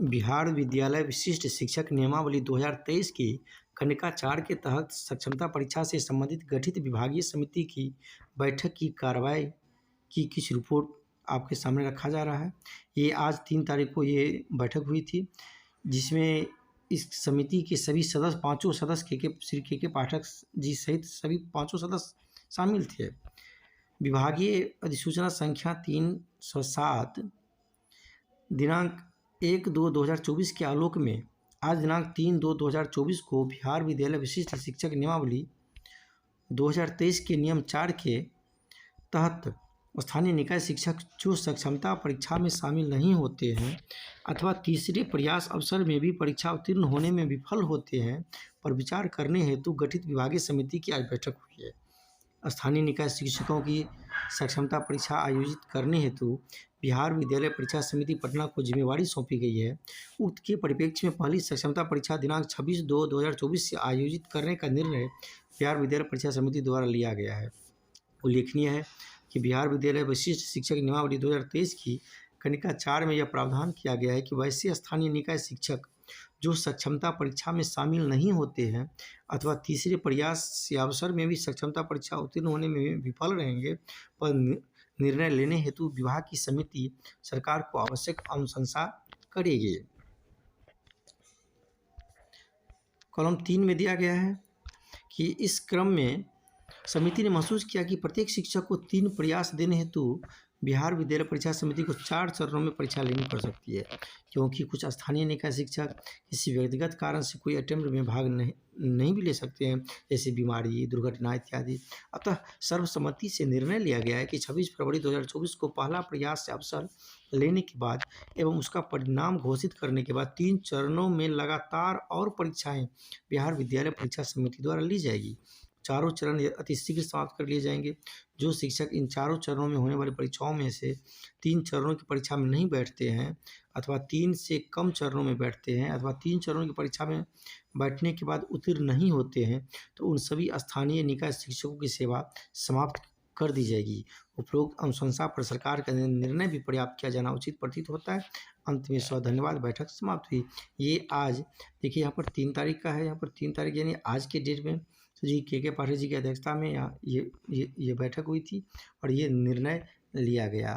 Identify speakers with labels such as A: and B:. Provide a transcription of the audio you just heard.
A: बिहार विद्यालय विशिष्ट शिक्षक नियमावली 2023 की खंडिका 4 के तहत सक्षमता परीक्षा से संबंधित गठित विभागीय समिति की बैठक की कार्रवाई की कुछ रिपोर्ट आपके सामने रखा जा रहा है। ये आज 3 तारीख को ये बैठक हुई थी, जिसमें इस समिति के सभी सदस्य, पाँचों सदस्य श्री के पाठक जी सहित सभी पाँचों सदस्य शामिल थे। विभागीय अधिसूचना संख्या 307 दिनांक 1/2/2024 के आलोक में आज दिनांक 3/2/2024 को बिहार विद्यालय विशिष्ट शिक्षक नियमावली 2023 के नियम 4 के तहत स्थानीय निकाय शिक्षक जो सक्षमता परीक्षा में शामिल नहीं होते हैं अथवा तीसरे प्रयास अवसर में भी परीक्षा उत्तीर्ण होने में विफल होते हैं पर विचार करने हेतु गठित विभागीय समिति की आज बैठक हुई है। स्थानीय निकाय शिक्षकों की सक्षमता परीक्षा आयोजित करने हेतु बिहार विद्यालय परीक्षा समिति पटना को जिम्मेवारी सौंपी गई है। उक्त के परिप्रेक्ष्य में पहली सक्षमता परीक्षा दिनांक 26/2/2024 से आयोजित करने का निर्णय बिहार विद्यालय परीक्षा समिति द्वारा लिया गया है। उल्लेखनीय है कि बिहार विद्यालय विशिष्ट शिक्षक नियमावली 2023 की खंडिका 4 में यह प्रावधान किया गया है कि वैसे स्थानीय निकाय शिक्षक जो सक्षमता परीक्षा में शामिल नहीं होते हैं अथवा तीसरे प्रयास से अवसर में भी सक्षमता परीक्षा उत्तीर्ण होने में विफल रहेंगे पर निर्णय लेने हेतु विभाग की समिति सरकार को आवश्यक अनुशंसा करेगी। कॉलम 3 में दिया गया है कि इस क्रम में समिति ने महसूस किया कि प्रत्येक शिक्षक को 3 प्रयास देने हेतु बिहार विद्यालय परीक्षा समिति को 4 चरणों में परीक्षा लेनी पड़ सकती है, क्योंकि कुछ स्थानीय निकाय शिक्षक किसी व्यक्तिगत कारण से कोई अटेम्प्ट में भाग नहीं भी ले सकते हैं, जैसे बीमारी, दुर्घटना इत्यादि। अतः सर्वसम्मति से निर्णय लिया गया है कि 26 फरवरी 2024 को पहला प्रयास से अवसर लेने के बाद एवं उसका परिणाम घोषित करने के बाद 3 चरणों में लगातार और परीक्षाएँ बिहार विद्यालय परीक्षा समिति द्वारा ली जाएगी। चारों चरण अति शीघ्र समाप्त कर लिए जाएंगे। जो शिक्षक इन चारों चरणों में होने वाली परीक्षाओं में से 3 चरणों की परीक्षा में नहीं बैठते हैं अथवा 3 से कम चरणों में बैठते हैं अथवा 3 चरणों की परीक्षा में बैठने के बाद उत्तीर्ण नहीं होते हैं, तो उन सभी स्थानीय निकाय शिक्षकों की सेवा समाप्त कर दी जाएगी। उपरोक्त अनुशंसा पर सरकार का निर्णय भी पर्याप्त किया जाना उचित प्रतीत होता है। अंत में धन्यवाद। बैठक समाप्त हुई। ये आज देखिए यहाँ पर 3 तारीख का है, यहाँ पर 3 तारीख यानी आज के डेट में जी के पाठक जी की अध्यक्षता में यहाँ ये बैठक हुई थी और ये निर्णय लिया गया।